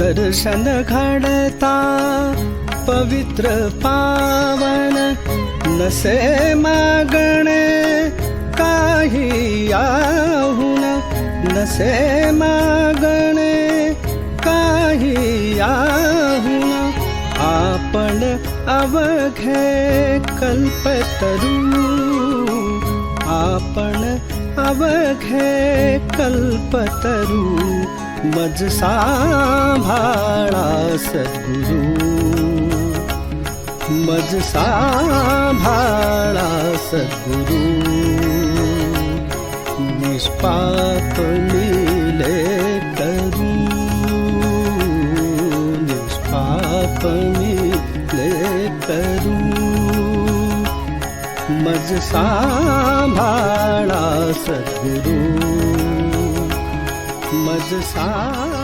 दर्शन घडता पवित्र पावन, नसे मागणे काही याहून, नसे मागणे काही याहून। आपण अवघे कल्पतरू, आपण अवघे कल्पतरू, मज सांभाळा सद्गुरू, मज सांभाळा सद्गुरू। निष्पाप लीले करू, निष्पाप लीले करू, मज सांभाळा सद्गुरू, मज सांभाळा